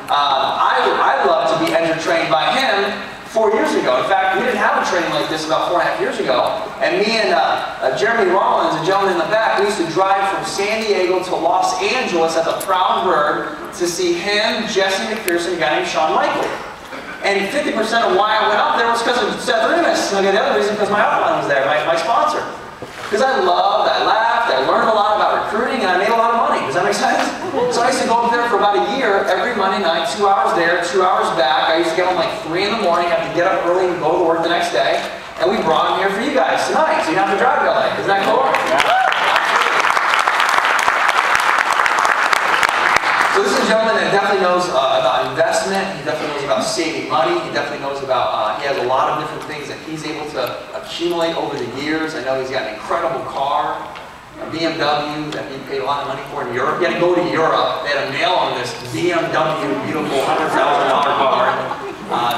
I'd love to be trained by him 4 years ago. In fact, we didn't have a training like this about 4.5 years ago. And me and Jeremy Rollins, a gentleman in the back, we used to drive from San Diego to Los Angeles at the Proud Bird to see him, Jesse McPherson, and a guy named Shawn Michael. And 50% of why I went up there was because of Seth Remis. And the other reason because my upline was there, my sponsor. Because I loved, I laughed, I learned a lot about recruiting, and I made a lot of money. Does that make sense? So I used to go up there for about a year, every Monday night, 2 hours there, 2 hours back. I used to get home like 3 in the morning, have to get up early and go to work the next day. And we brought him here for you guys tonight, so you don't have to drive to LA. Isn't that cool? So this is a gentleman that definitely knows about investment. He definitely knows about saving money. He definitely knows about, he has a lot of different things that he's able to accumulate over the years. I know he's got an incredible car, a BMW that he paid a lot of money for in Europe. He had to go to Europe. They had to mail him this BMW, beautiful $100,000 car.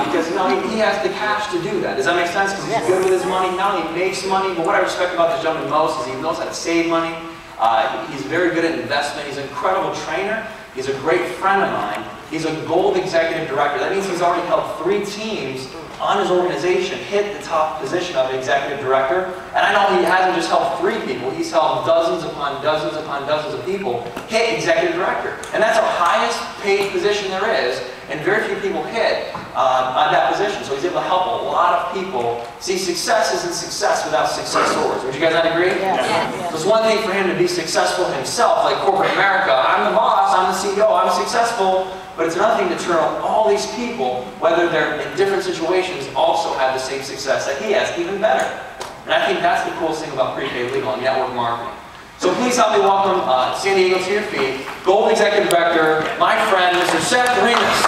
Because he has the cash to do that. Does that make sense? Because he's good with his money. Not only he makes money, but what I respect about this gentleman most is he knows how to save money. He's very good at investment. He's an incredible trainer. He's a great friend of mine. He's a gold executive director. That means he's already helped 3 teams on his organization hit the top position of executive director. And I know he hasn't just helped 3 people. He's helped dozens upon dozens upon dozens of people hit executive director. And that's the highest paid position there is. And very few people hit on that position. So he's able to help a lot of people. See, success isn't success without successors. Would you guys not agree? So it's one thing for him to be successful himself, like corporate America. I'm the boss, I'm the CEO, I'm successful. But it's another thing to turn on all these people, whether they're in different situations, also have the same success that he has, even better. And I think that's the coolest thing about pre-K legal and network marketing. So please help me welcome San Diego to your feet, Gold Executive Director, my friend, Mr. Seth Remis.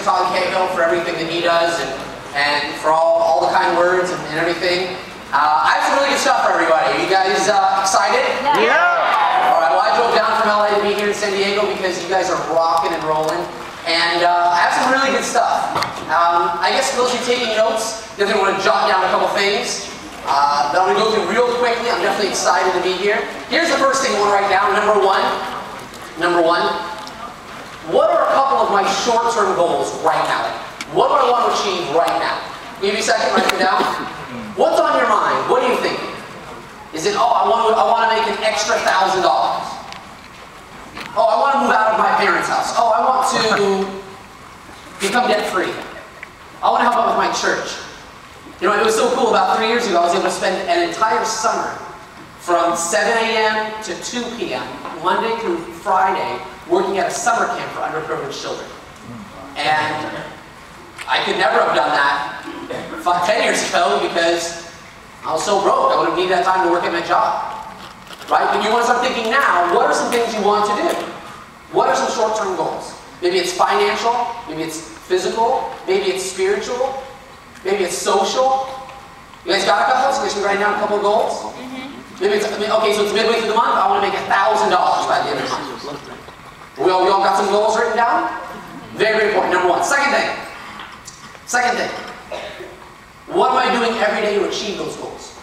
Todd Cahill for everything that he does and for all the kind words and everything. I have some really good stuff for everybody. Are you guys excited? Yeah! Alright, well I drove down from LA to be here in San Diego because you guys are rocking and rolling. And I have some really good stuff. I guess for those of you taking notes, you're going to want to jot down a couple things that I'm going to go through real quickly. I'm definitely excited to be here. Here's the first thing I want to write down. Number one. What are a couple of my short-term goals right now? What do I want to achieve right now? Give me a second, write it down. What's on your mind? What are you thinking? Is it, oh, I want to make an extra $1,000. Oh, I want to move out of my parents' house. Oh, I want to become debt-free. I want to help out with my church. You know, it was so cool. About 3 years ago, I was able to spend an entire summer from 7 a.m. to 2 p.m., Monday through Friday, working at a summer camp for underprivileged children. And I could never have done that 10 years ago because I was so broke. I would have needed that time to work at my job. Right? But you want to start thinking now, what are some things you want to do? What are some short-term goals? Maybe it's financial, maybe it's physical, maybe it's spiritual, maybe it's social. You guys got a couple? So you guys can write down a couple of goals? Maybe it's, okay, so it's midway through the month, I want to make $1,000 by the end of the month. We all got some goals written down? Very, very important. Number one. Second thing. What am I doing every day to achieve those goals?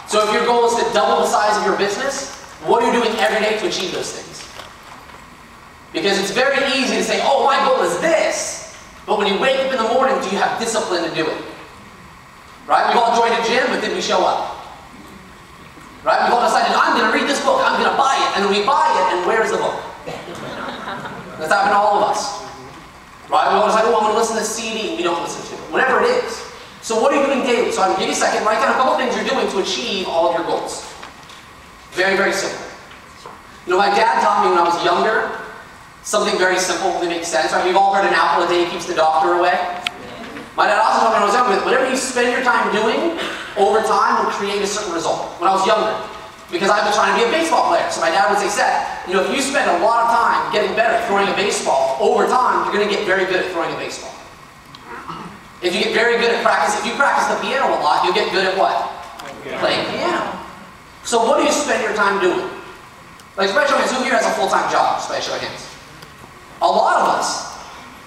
So if your goal is to double the size of your business, what are you doing every day to achieve those things? Because it's very easy to say, oh, my goal is this. But when you wake up in the morning, do you have discipline to do it? Right? We've all joined a gym, but then we show up. Right? We've all decided, I'm going to read this book, I'm going to buy it, and then we buy it, and where's the book? That's happened to all of us. Right? We all decide, oh, I'm going to listen to the CD, and we don't listen to it. Whatever it is. So what are you doing daily? So I'm going to give you a second, write down a couple things you're doing to achieve all of your goals. Very, very simple. You know, my dad taught me when I was younger, something very simple that makes sense. Right? We've all heard an apple a day keeps the doctor away. My dad also taught me when I was younger, whatever you spend your time doing, over time will create a certain result. When I was younger, because I was trying to be a baseball player. So my dad would say, Seth, you know, if you spend a lot of time getting better at throwing a baseball, over time, you're going to get very good at throwing a baseball. If you get very good at practice, if you practice the piano a lot, you'll get good at what? Playing piano. So what do you spend your time doing? Like, by show of hands, who here has a full-time job? By show of hands. A lot of us.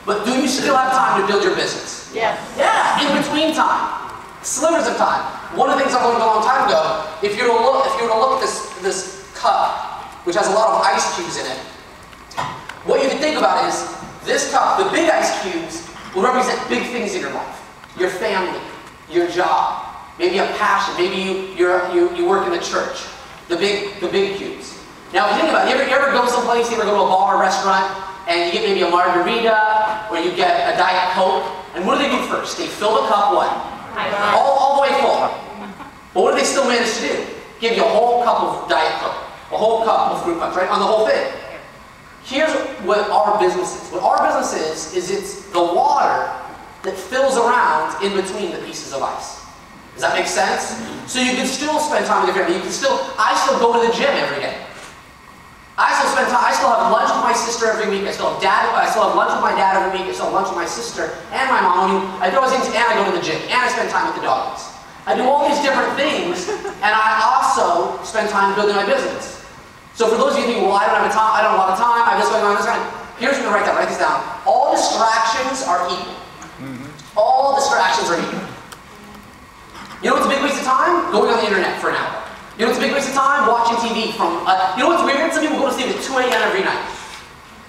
But do you still have time to build your business? Yes. Yeah, in between time. Slivers of time. One of the things I learned a long time ago, if you were to look at this cup, which has a lot of ice cubes in it, what you can think about is, this cup, the big ice cubes, will represent big things in your life. Your family, your job, maybe a passion, maybe you work in the church. The big cubes. Now, if you think about it, you ever go someplace, you ever go to a bar or restaurant, and you get maybe a margarita, or you get a Diet Coke, and what do they do first? They fill the cup what? All the way full. But what do they still manage to do? Give you a whole cup of Diet Coke, a whole cup of fruit punch, right? On the whole thing. Here's what our business is. What our business is it's the water that fills around in between the pieces of ice. Does that make sense? So you can still spend time with your family. I still go to the gym every day. I still have lunch with my sister every week. I still have lunch with my dad every week. I still have lunch with my sister and my mom. I throw things, and I go to the gym, and I spend time with the dogs. I do all these different things, and I also spend time building my business. So for those of you who think, well, I don't have a lot of time, I'm just going on this kind. Here's what I'm going to write this down. All distractions are equal. All distractions are equal. You know what's a big waste of time? Going on the internet for an hour. You know what's a big waste of time? Watching TV from, you know what's weird? Some people go to sleep at 2 a.m. every night.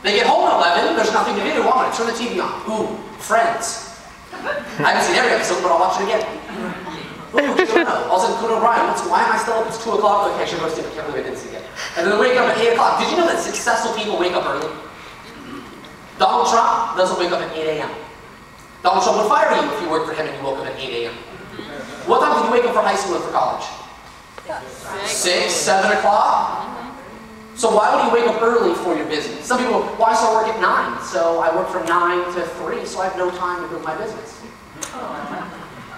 They get home at 11, there's nothing to do. Well, I'm going to turn the TV on. Ooh, Friends. I haven't seen every episode, but I'll watch it again. Ooh, all of a sudden, Brian, why am I still up? It's 2 o'clock. Okay, I should go to sleep. I can't believe I didn't see it. And then they wake up at 8 o'clock. Did you know that successful people wake up early? Donald Trump doesn't wake up at 8 a.m. Donald Trump would fire you if you worked for him and you woke up at 8 a.m. What time did you wake up for high school and for college? 6, 7 o'clock? So why would you wake up early for your business? Some people, well, I still work at 9, so I work from 9 to 3, so I have no time to build my business.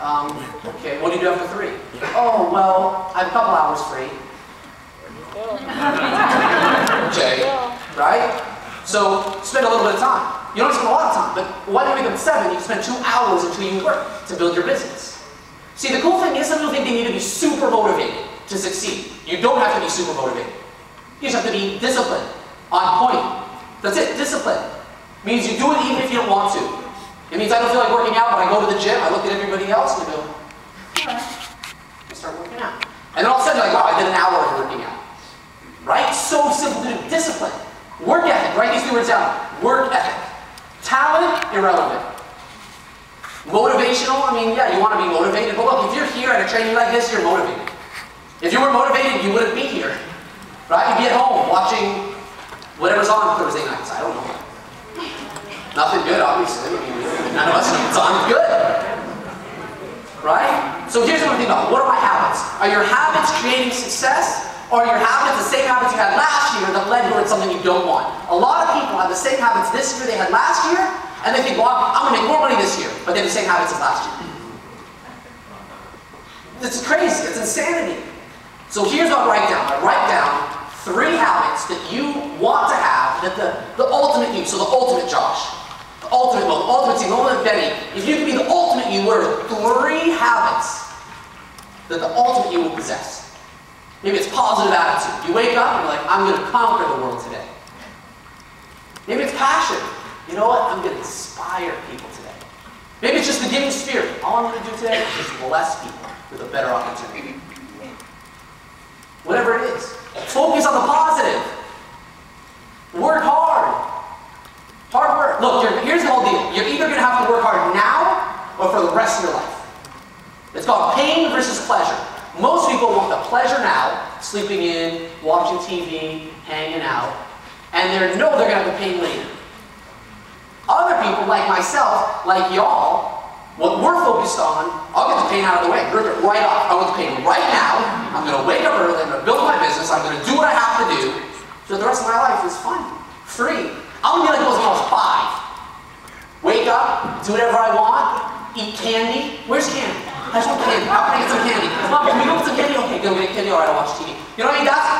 Okay, what do you do after 3? Oh, well, I have a couple hours free. Okay, right? So, spend a little bit of time. You don't spend a lot of time, but why do you wake up at 7? You spend 2 hours until you work to build your business. See, the cool thing is some people think they need to be super motivated to succeed. You don't have to be super motivated. You just have to be disciplined, on point. That's it, discipline. Means you do it even if you don't want to. It means I don't feel like working out, but I go to the gym, I look at everybody else, and I go, alright, I start working out. And then all of a sudden you're like, wow, I did an hour of working out. Right? So simple to do. Discipline. Work ethic. Write these 2 words down. Work ethic. Talent, irrelevant. Motivational, I mean, yeah, you want to be motivated, but look, if you're here at a training like this, you're motivated. If you were motivated, you wouldn't be here. Right? You'd be at home watching whatever's on Thursday nights. I don't know. Nothing good, obviously. None of us know it's on good. Right? So here's what I'm thinking about. What are my habits? Are your habits creating success? Or are your habits the same habits you had last year that led towards something you don't want? A lot of people have the same habits this year they had last year, and they think, well, I'm going to make more money this year, but they have the same habits as last year. It's crazy. It's insanity. So here's what I write down. I write down 3 habits that you want to have, that the ultimate you, so the ultimate Josh, the ultimate Mo, the ultimate team, the ultimate Benny, if you could be the ultimate you, what are 3 habits that the ultimate you will possess? Maybe it's positive attitude. You wake up and you're like, I'm going to conquer the world today. Maybe it's passion. You know what? I'm going to inspire people today. Maybe it's just the giving spirit. All I'm going to do today is just bless people with a better opportunity. Whatever it is. Focus on the positive. Work hard. Hard work. Look, here's the whole deal. You're either going to have to work hard now or for the rest of your life. It's called pain versus pleasure. Most people want the pleasure now, sleeping in, watching TV, hanging out, and they know they're going to have the pain later. Other people, like myself, like y'all, what we're focused on, I'll get the pain out of the way, rip it right off. I want the pain right now. I'm going to wake up early, I'm going to build my business, I'm going to do what I have to do, so the rest of my life is fun, free. I'm going to be like those when I was 5. Wake up, do whatever I want, eat candy. Where's candy? I just want candy. How can I get some candy? Mom, can we go get some candy? Okay, go get candy. All right, I'll watch TV. You know what I mean? That's